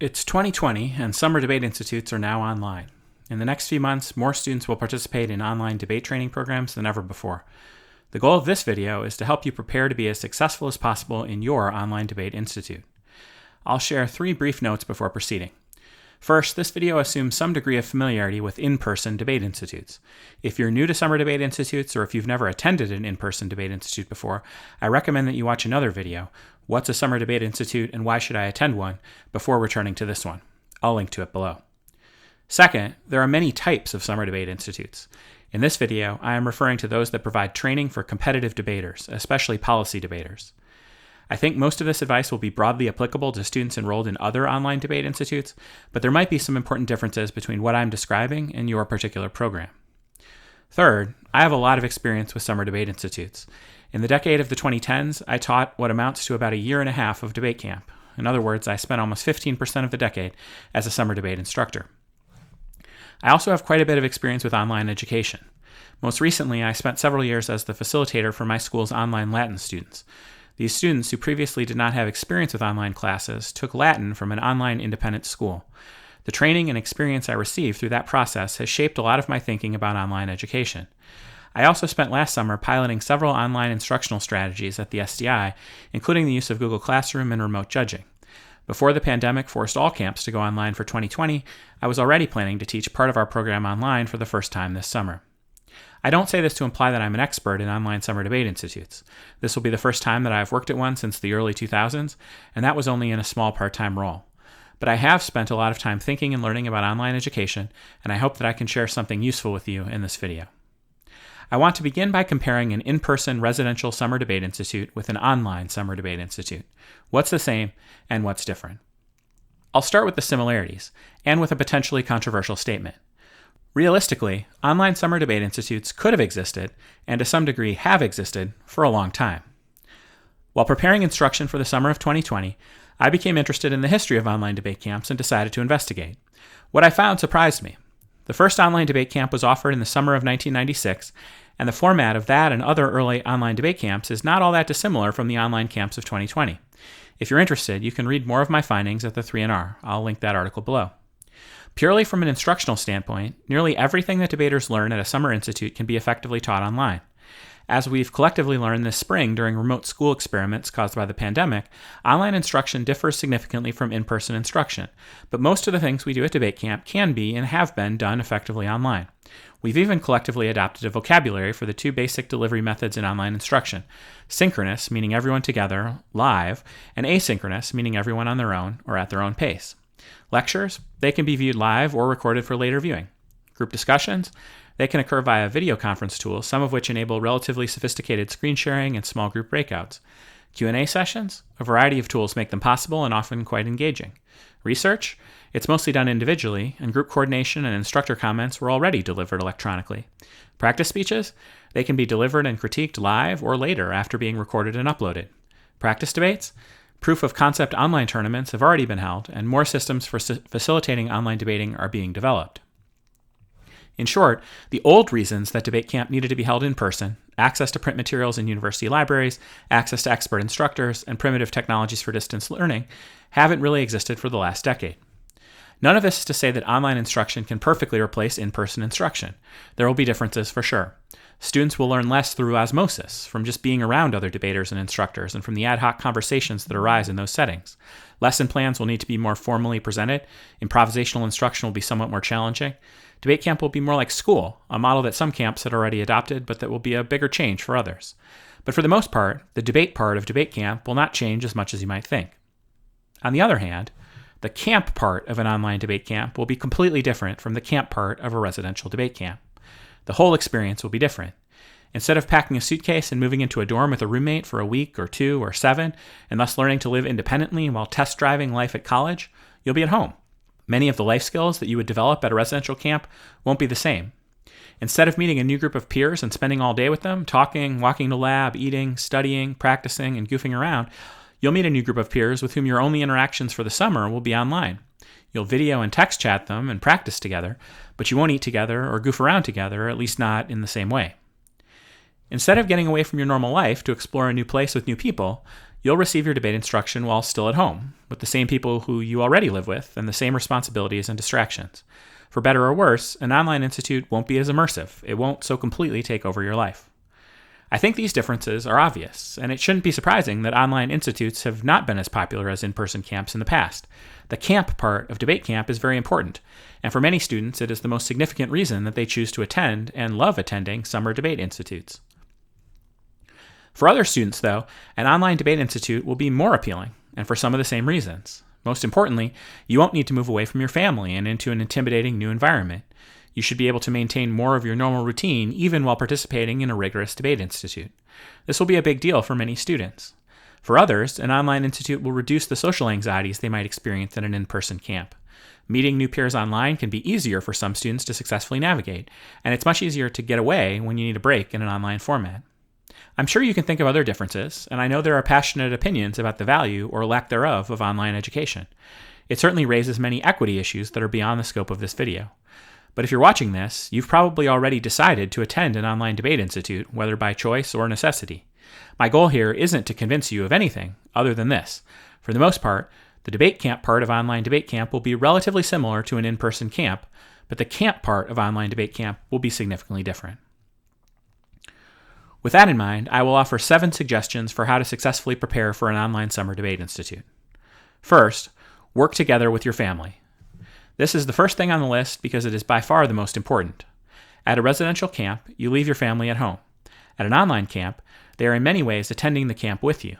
It's 2020, and summer debate institutes are now online. In the next few months, more students will participate in online debate training programs than ever before. The goal of this video is to help you prepare to be as successful as possible in your online debate institute. I'll share 3 brief notes before proceeding. First, this video assumes some degree of familiarity with in-person debate institutes. If you're new to summer debate institutes, or if you've never attended an in-person debate institute before, I recommend that you watch another video, What's a Summer Debate Institute and Why Should I Attend One?, before returning to this one. I'll link to it below. Second, there are many types of summer debate institutes. In this video, I am referring to those that provide training for competitive debaters, especially policy debaters. I think most of this advice will be broadly applicable to students enrolled in other online debate institutes, but there might be some important differences between what I'm describing and your particular program. Third, I have a lot of experience with summer debate institutes. In the decade of the 2010s, I taught what amounts to about a year and a half of debate camp. In other words, I spent almost 15% of the decade as a summer debate instructor. I also have quite a bit of experience with online education. Most recently, I spent several years as the facilitator for my school's online Latin students. These students, who previously did not have experience with online classes, took Latin from an online independent school. The training and experience I received through that process has shaped a lot of my thinking about online education. I also spent last summer piloting several online instructional strategies at the SDI, including the use of Google Classroom and remote judging. Before the pandemic forced all camps to go online for 2020, I was already planning to teach part of our program online for the first time this summer. I don't say this to imply that I'm an expert in online summer debate institutes. This will be the first time that I've worked at one since the early 2000s, and that was only in a small part-time role. But I have spent a lot of time thinking and learning about online education, and I hope that I can share something useful with you in this video. I want to begin by comparing an in-person residential summer debate institute with an online summer debate institute. What's the same and what's different? I'll start with the similarities, and with a potentially controversial statement. Realistically, online summer debate institutes could have existed, and to some degree have existed, for a long time. While preparing instruction for the summer of 2020, I became interested in the history of online debate camps and decided to investigate. What I found surprised me. The first online debate camp was offered in the summer of 1996, and the format of that and other early online debate camps is not all that dissimilar from the online camps of 2020. If you're interested, you can read more of my findings at the 3NR. I'll link that article below. Purely from an instructional standpoint, nearly everything that debaters learn at a summer institute can be effectively taught online. As we've collectively learned this spring during remote school experiments caused by the pandemic, online instruction differs significantly from in-person instruction, but most of the things we do at debate camp can be and have been done effectively online. We've even collectively adopted a vocabulary for the 2 basic delivery methods in online instruction: synchronous, meaning everyone together, live, and asynchronous, meaning everyone on their own or at their own pace. Lectures, they can be viewed live or recorded for later viewing. Group discussions, they can occur via video conference tools, some of which enable relatively sophisticated screen sharing and small group breakouts. Q&A sessions, a variety of tools make them possible and often quite engaging. Research, it's mostly done individually, and group coordination and instructor comments were already delivered electronically. Practice speeches, they can be delivered and critiqued live or later after being recorded and uploaded. Practice debates, proof of concept online tournaments have already been held, and more systems for facilitating online debating are being developed. In short, the old reasons that debate camp needed to be held in person, access to print materials in university libraries, access to expert instructors, and primitive technologies for distance learning, haven't really existed for the last decade. None of this is to say that online instruction can perfectly replace in-person instruction. There will be differences for sure. Students will learn less through osmosis, from just being around other debaters and instructors, and from the ad hoc conversations that arise in those settings. Lesson plans will need to be more formally presented. Improvisational instruction will be somewhat more challenging. Debate camp will be more like school, a model that some camps had already adopted, but that will be a bigger change for others. But for the most part, the debate part of debate camp will not change as much as you might think. On the other hand, the camp part of an online debate camp will be completely different from the camp part of a residential debate camp. The whole experience will be different. Instead of packing a suitcase and moving into a dorm with a roommate for a week or 2 or 7, and thus learning to live independently while test driving life at college, you'll be at home. Many of the life skills that you would develop at a residential camp won't be the same. Instead of meeting a new group of peers and spending all day with them, talking, walking to lab, eating, studying, practicing, and goofing around, you'll meet a new group of peers with whom your only interactions for the summer will be online. You'll video and text chat them and practice together, but you won't eat together or goof around together, at least not in the same way. Instead of getting away from your normal life to explore a new place with new people, you'll receive your debate instruction while still at home, with the same people who you already live with and the same responsibilities and distractions. For better or worse, an online institute won't be as immersive. It won't so completely take over your life. I think these differences are obvious, and it shouldn't be surprising that online institutes have not been as popular as in-person camps in the past. The camp part of debate camp is very important, and for many students it is the most significant reason that they choose to attend and love attending summer debate institutes. For other students, though, an online debate institute will be more appealing, and for some of the same reasons. Most importantly, you won't need to move away from your family and into an intimidating new environment. You should be able to maintain more of your normal routine even while participating in a rigorous debate institute. This will be a big deal for many students. For others, an online institute will reduce the social anxieties they might experience in an in-person camp. Meeting new peers online can be easier for some students to successfully navigate, and it's much easier to get away when you need a break in an online format. I'm sure you can think of other differences, and I know there are passionate opinions about the value or lack thereof of online education. It certainly raises many equity issues that are beyond the scope of this video. But if you're watching this, you've probably already decided to attend an online debate institute, whether by choice or necessity. My goal here isn't to convince you of anything other than this. For the most part, the debate camp part of online debate camp will be relatively similar to an in-person camp, but the camp part of online debate camp will be significantly different. With that in mind, I will offer 7 suggestions for how to successfully prepare for an online summer debate institute. First, work together with your family. This is the first thing on the list because it is by far the most important. At a residential camp, you leave your family at home. At an online camp, they are in many ways attending the camp with you.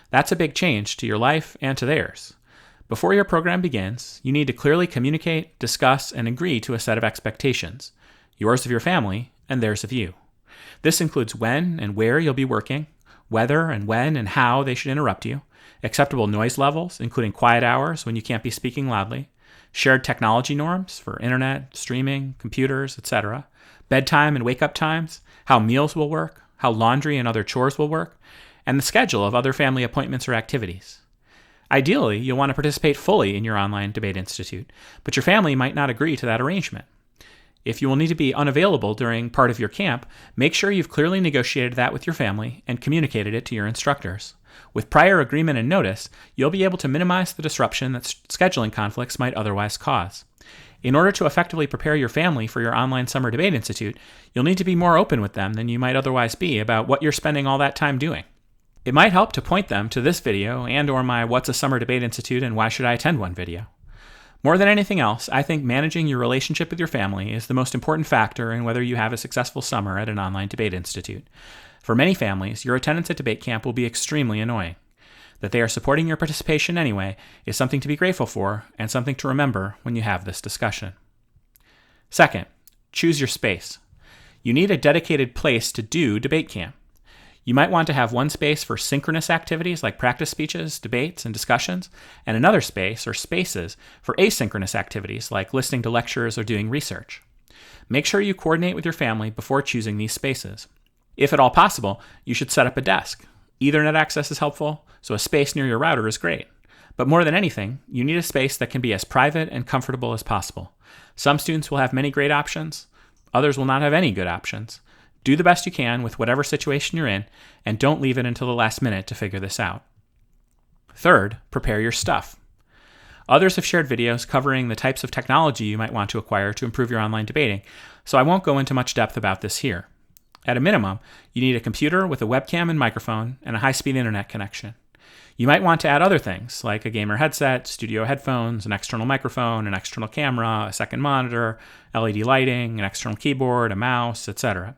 That's a big change to your life and to theirs. Before your program begins, you need to clearly communicate, discuss, and agree to a set of expectations, yours of your family and theirs of you. This includes when and where you'll be working, whether and when and how they should interrupt you, acceptable noise levels, including quiet hours when you can't be speaking loudly, shared technology norms for internet, streaming, computers, etc., bedtime and wake-up times, how meals will work, how laundry and other chores will work, and the schedule of other family appointments or activities. Ideally, you'll want to participate fully in your online debate institute, but your family might not agree to that arrangement. If you will need to be unavailable during part of your camp, make sure you've clearly negotiated that with your family and communicated it to your instructors. With prior agreement and notice, you'll be able to minimize the disruption that scheduling conflicts might otherwise cause. In order to effectively prepare your family for your online summer debate institute, you'll need to be more open with them than you might otherwise be about what you're spending all that time doing. It might help to point them to this video and/or my What's a Summer Debate Institute and Why Should I Attend One video. More than anything else, I think managing your relationship with your family is the most important factor in whether you have a successful summer at an online debate institute. For many families, your attendance at debate camp will be extremely annoying. That they are supporting your participation anyway is something to be grateful for and something to remember when you have this discussion. Second, choose your space. You need a dedicated place to do debate camp. You might want to have one space for synchronous activities like practice speeches, debates, and discussions, and another space or spaces for asynchronous activities like listening to lectures or doing research. Make sure you coordinate with your family before choosing these spaces. If at all possible, you should set up a desk. Ethernet access is helpful, so a space near your router is great. But more than anything, you need a space that can be as private and comfortable as possible. Some students will have many great options, others will not have any good options. Do the best you can with whatever situation you're in, and don't leave it until the last minute to figure this out. Third, prepare your stuff. Others have shared videos covering the types of technology you might want to acquire to improve your online debating, so I won't go into much depth about this here. At a minimum, you need a computer with a webcam and microphone and a high-speed internet connection. You might want to add other things like a gamer headset, studio headphones, an external microphone, an external camera, a second monitor, LED lighting, an external keyboard, a mouse, etc.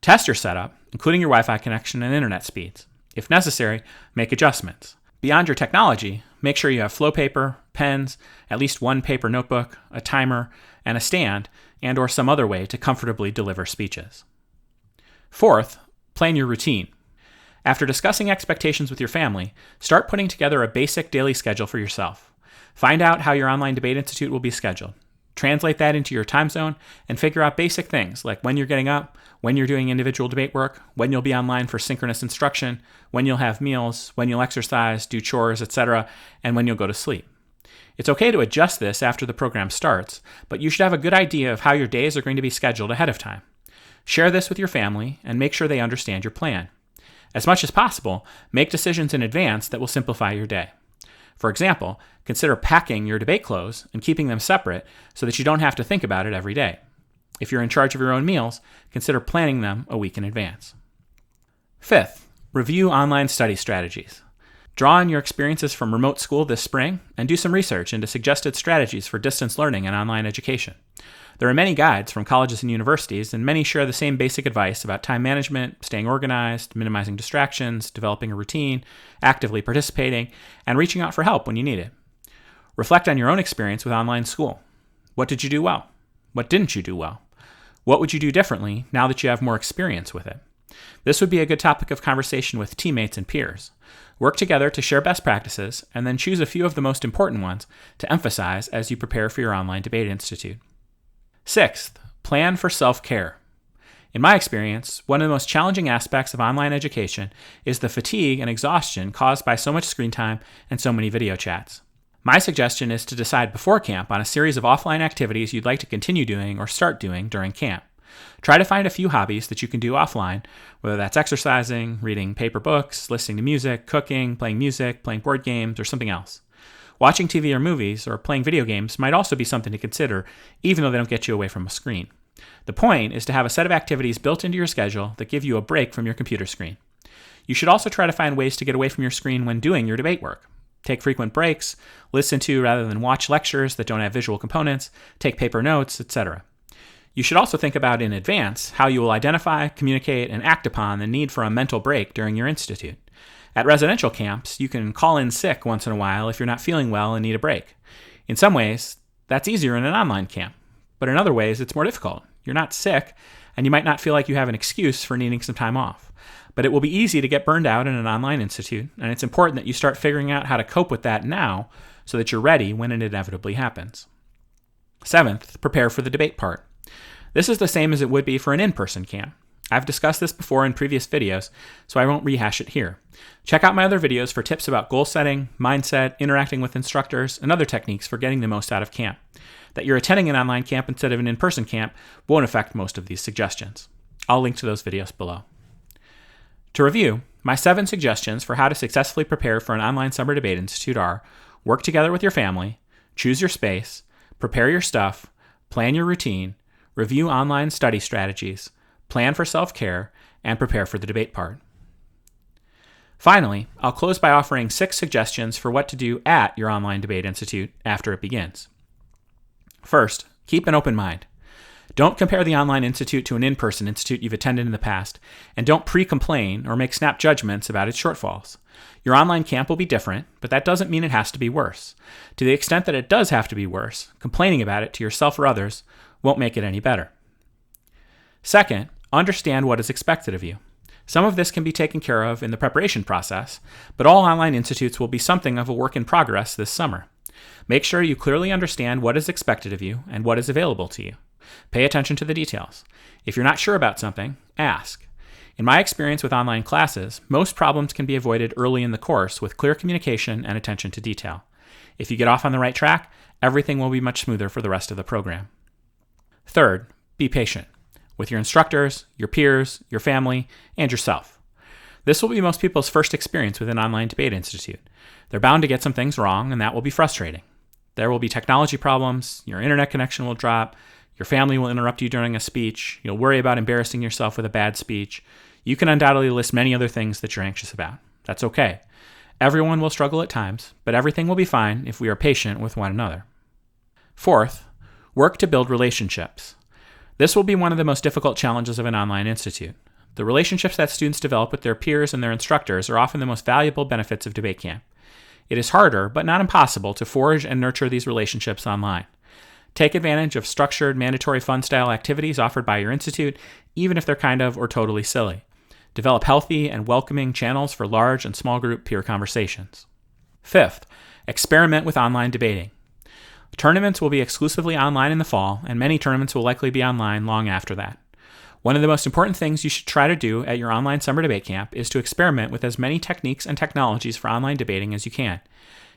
Test your setup, including your Wi-Fi connection and internet speeds. If necessary, make adjustments. Beyond your technology, make sure you have flow paper, pens, at least one paper notebook, a timer, and a stand, and/or some other way to comfortably deliver speeches. Fourth, plan your routine. After discussing expectations with your family, start putting together a basic daily schedule for yourself. Find out how your online debate institute will be scheduled. Translate that into your time zone and figure out basic things like when you're getting up, when you're doing individual debate work, when you'll be online for synchronous instruction, when you'll have meals, when you'll exercise, do chores, etc., and when you'll go to sleep. It's okay to adjust this after the program starts, but you should have a good idea of how your days are going to be scheduled ahead of time. Share this with your family and make sure they understand your plan. As much as possible, make decisions in advance that will simplify your day. For example, consider packing your debate clothes and keeping them separate so that you don't have to think about it every day. If you're in charge of your own meals, consider planning them a week in advance. Fifth, review online study strategies. Draw on your experiences from remote school this spring and do some research into suggested strategies for distance learning and online education. There are many guides from colleges and universities, and many share the same basic advice about time management, staying organized, minimizing distractions, developing a routine, actively participating, and reaching out for help when you need it. Reflect on your own experience with online school. What did you do well? What didn't you do well? What would you do differently now that you have more experience with it? This would be a good topic of conversation with teammates and peers. Work together to share best practices, and then choose a few of the most important ones to emphasize as you prepare for your online debate institute. Sixth, plan for self-care. In my experience, one of the most challenging aspects of online education is the fatigue and exhaustion caused by so much screen time and so many video chats. My suggestion is to decide before camp on a series of offline activities you'd like to continue doing or start doing during camp. Try to find a few hobbies that you can do offline, whether that's exercising, reading paper books, listening to music, cooking, playing music, playing board games, or something else. Watching TV or movies or playing video games might also be something to consider, even though they don't get you away from a screen. The point is to have a set of activities built into your schedule that give you a break from your computer screen. You should also try to find ways to get away from your screen when doing your debate work. Take frequent breaks, listen to rather than watch lectures that don't have visual components, take paper notes, etc. You should also think about in advance how you will identify, communicate, and act upon the need for a mental break during your institute. At residential camps, you can call in sick once in a while if you're not feeling well and need a break. In some ways, that's easier in an online camp, but in other ways, it's more difficult. You're not sick, and you might not feel like you have an excuse for needing some time off. But it will be easy to get burned out in an online institute, and it's important that you start figuring out how to cope with that now so that you're ready when it inevitably happens. Seventh, prepare for the debate part. This is the same as it would be for an in-person camp. I've discussed this before in previous videos, so I won't rehash it here. Check out my other videos for tips about goal setting, mindset, interacting with instructors, and other techniques for getting the most out of camp. That you're attending an online camp instead of an in-person camp won't affect most of these suggestions. I'll link to those videos below. To review, my 7 suggestions for how to successfully prepare for an online summer debate institute are: work together with your family, choose your space, prepare your stuff, plan your routine, review online study strategies, plan for self-care, and prepare for the debate part. Finally, I'll close by offering 6 suggestions for what to do at your online debate institute after it begins. First, keep an open mind. Don't compare the online institute to an in-person institute you've attended in the past, and don't pre-complain or make snap judgments about its shortfalls. Your online camp will be different, but that doesn't mean it has to be worse. To the extent that it does have to be worse, complaining about it to yourself or others won't make it any better. Second, understand what is expected of you. Some of this can be taken care of in the preparation process, but all online institutes will be something of a work in progress this summer. Make sure you clearly understand what is expected of you and what is available to you. Pay attention to the details. If you're not sure about something, ask. In my experience with online classes, most problems can be avoided early in the course with clear communication and attention to detail. If you get off on the right track, everything will be much smoother for the rest of the program. Third, be patient with your instructors, your peers, your family, and yourself. This will be most people's first experience with an online debate institute. They're bound to get some things wrong, and that will be frustrating. There will be technology problems, your internet connection will drop, your family will interrupt you during a speech, you'll worry about embarrassing yourself with a bad speech. You can undoubtedly list many other things that you're anxious about. That's okay. Everyone will struggle at times, but everything will be fine if we are patient with one another. Fourth, work to build relationships. This will be one of the most difficult challenges of an online institute. The relationships that students develop with their peers and their instructors are often the most valuable benefits of debate camp. It is harder, but not impossible, to forge and nurture these relationships online. Take advantage of structured, mandatory fun-style activities offered by your institute, even if they're kind of or totally silly. Develop healthy and welcoming channels for large and small group peer conversations. Fifth, experiment with online debating. Tournaments will be exclusively online in the fall, and many tournaments will likely be online long after that. One of the most important things you should try to do at your online summer debate camp is to experiment with as many techniques and technologies for online debating as you can.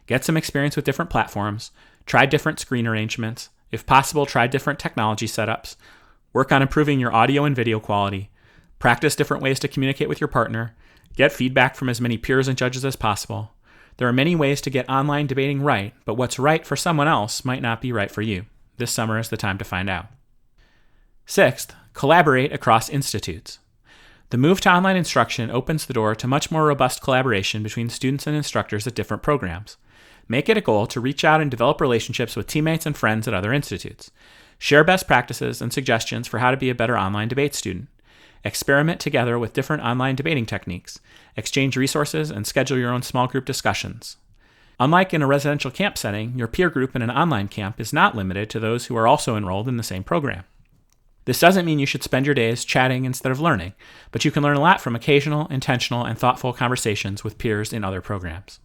Get some experience with different platforms, try different screen arrangements, if possible, try different technology setups, work on improving your audio and video quality, practice different ways to communicate with your partner, Get feedback from as many peers and judges as possible. There are many ways to get online debating right, but what's right for someone else might not be right for you. This summer is the time to find out. Sixth, collaborate across institutes. The move to online instruction opens the door to much more robust collaboration between students and instructors at different programs. Make it a goal to reach out and develop relationships with teammates and friends at other institutes. Share best practices and suggestions for how to be a better online debate student. Experiment together with different online debating techniques. Exchange resources and schedule your own small group discussions. Unlike in a residential camp setting, your peer group in an online camp is not limited to those who are also enrolled in the same program. This doesn't mean you should spend your days chatting instead of learning, but you can learn a lot from occasional, intentional, and thoughtful conversations with peers in other programs.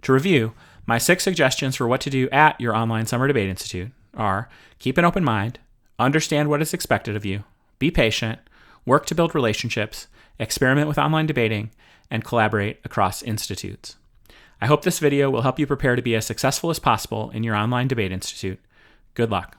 To review, my 6 suggestions for what to do at your online Summer Debate Institute are: keep an open mind, understand what is expected of you, be patient, work to build relationships, experiment with online debating, and collaborate across institutes. I hope this video will help you prepare to be as successful as possible in your online debate institute. Good luck.